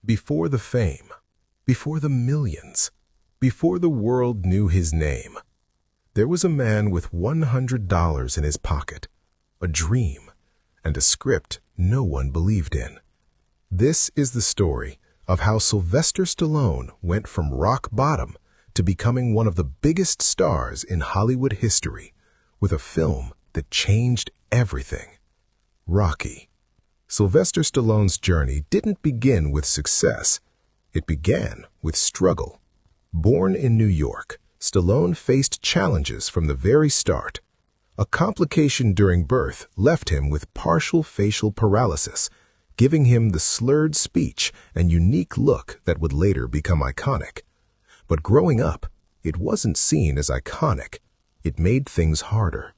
Before the fame, before the millions, before the world knew his name, there was a man with $100 in his pocket, a dream, and a script no one believed in. This is the story of how Sylvester Stallone went from rock bottom to becoming one of the biggest stars in Hollywood history with a film that changed everything. Rocky. Sylvester Stallone's journey didn't begin with success. It began with struggle. Born in New York, Stallone faced challenges from the very start. A complication during birth left him with partial facial paralysis, giving him the slurred speech and unique look that would later become iconic. But growing up, it wasn't seen as iconic. It made things harder.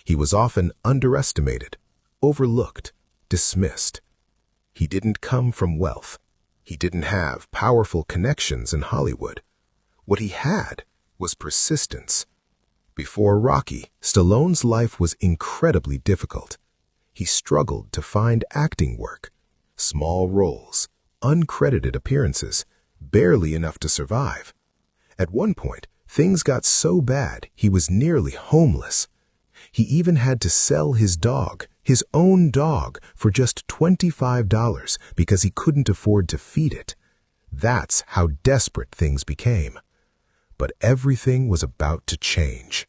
He was often underestimated, overlooked, dismissed. He didn't come from wealth. He didn't have powerful connections in Hollywood. What he had was persistence. Before Rocky, Stallone's life was incredibly difficult. He struggled to find acting work, small roles, uncredited appearances, barely enough to survive. At one point, things got so bad he was nearly homeless. He even had to sell his dog, his own dog, for just $25 because he couldn't afford to feed it. That's how desperate things became. But everything was about to change.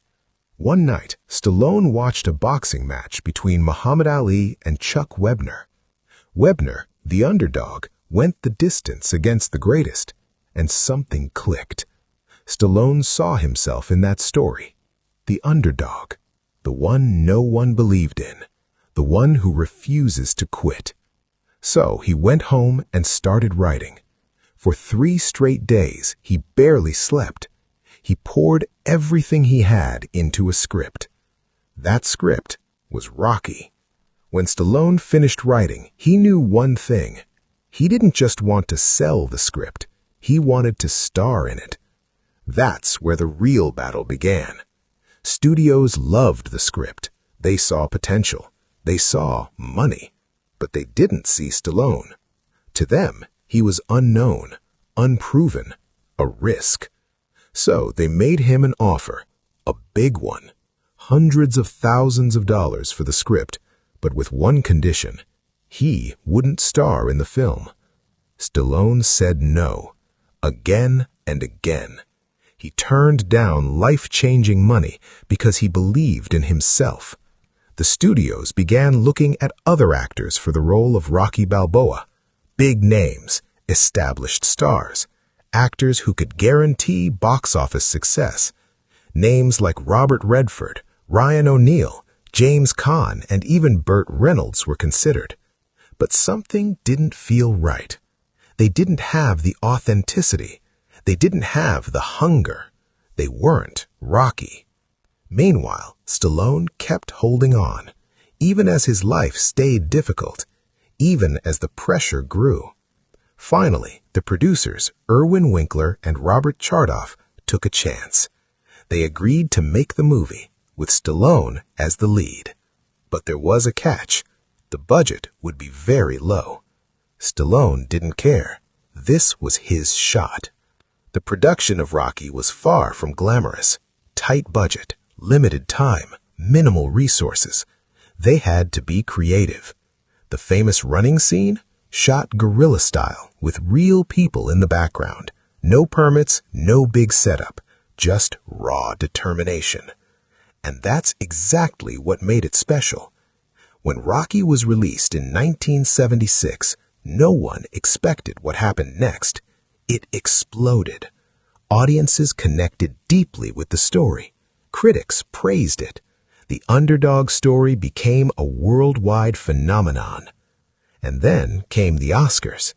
One night, Stallone watched a boxing match between Muhammad Ali and Chuck Webner. Webner, the underdog, went the distance against the greatest, and something clicked. Stallone saw himself in that story. The underdog, the one no one believed in, the one who refuses to quit. So he went home and started writing. For 3 straight days, he barely slept. He poured everything he had into a script. That script was Rocky. When Stallone finished writing, he knew one thing. He didn't just want to sell the script. He wanted to star in it. That's where the real battle began. Studios loved the script. They saw potential. They saw money. But they didn't see Stallone. To them, he was unknown, unproven, a risk. So they made him an offer, a big one, hundreds of thousands of dollars for the script, but with one condition: he wouldn't star in the film. Stallone said no, again and again. He turned down life-changing money because he believed in himself. The studios began looking at other actors for the role of Rocky Balboa, big names, established stars. Actors who could guarantee box office success. Names like Robert Redford, Ryan O'Neal, James Caan, and even Burt Reynolds were considered. But something didn't feel right. They didn't have the authenticity. They didn't have the hunger. They weren't Rocky. Meanwhile, Stallone kept holding on, even as his life stayed difficult, even as the pressure grew. Finally, the producers, Irwin, Winkler, and Robert Chartoff, took a chance. They agreed to make the movie, with Stallone as the lead. But there was a catch. The budget would be very low. Stallone didn't care. This was his shot. The production of Rocky was far from glamorous. Tight budget, limited time, minimal resources. They had to be creative. The famous running scene? Shot guerrilla style, with real people in the background. No permits, no big setup, just raw determination. And that's exactly what made it special. When Rocky was released in 1976, no one expected what happened next. It exploded. Audiences connected deeply with the story. Critics praised it. The underdog story became a worldwide phenomenon. And then came the Oscars.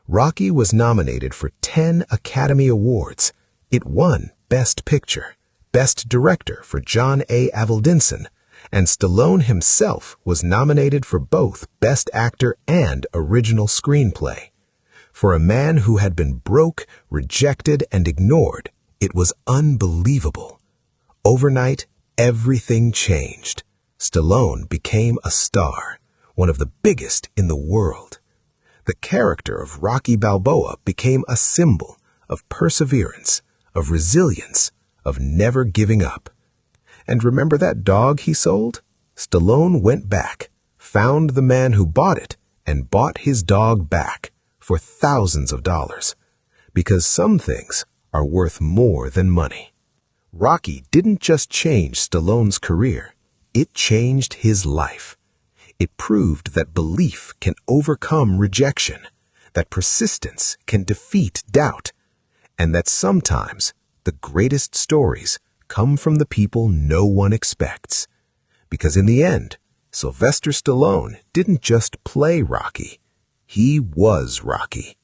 Rocky was nominated for 10 Academy Awards. It won Best Picture, Best Director for John A. Avildsen, and Stallone himself was nominated for both Best Actor and Original Screenplay. For a man who had been broke, rejected, and ignored, it was unbelievable. Overnight, everything changed. Stallone became a star, one of the biggest in the world. The character of Rocky Balboa became a symbol of perseverance, of resilience, of never giving up. And remember that dog he sold? Stallone went back, found the man who bought it, and bought his dog back for thousands of dollars. Because some things are worth more than money. Rocky didn't just change Stallone's career, it changed his life. It proved that belief can overcome rejection, that persistence can defeat doubt, and that sometimes the greatest stories come from the people no one expects. Because in the end, Sylvester Stallone didn't just play Rocky, he was Rocky.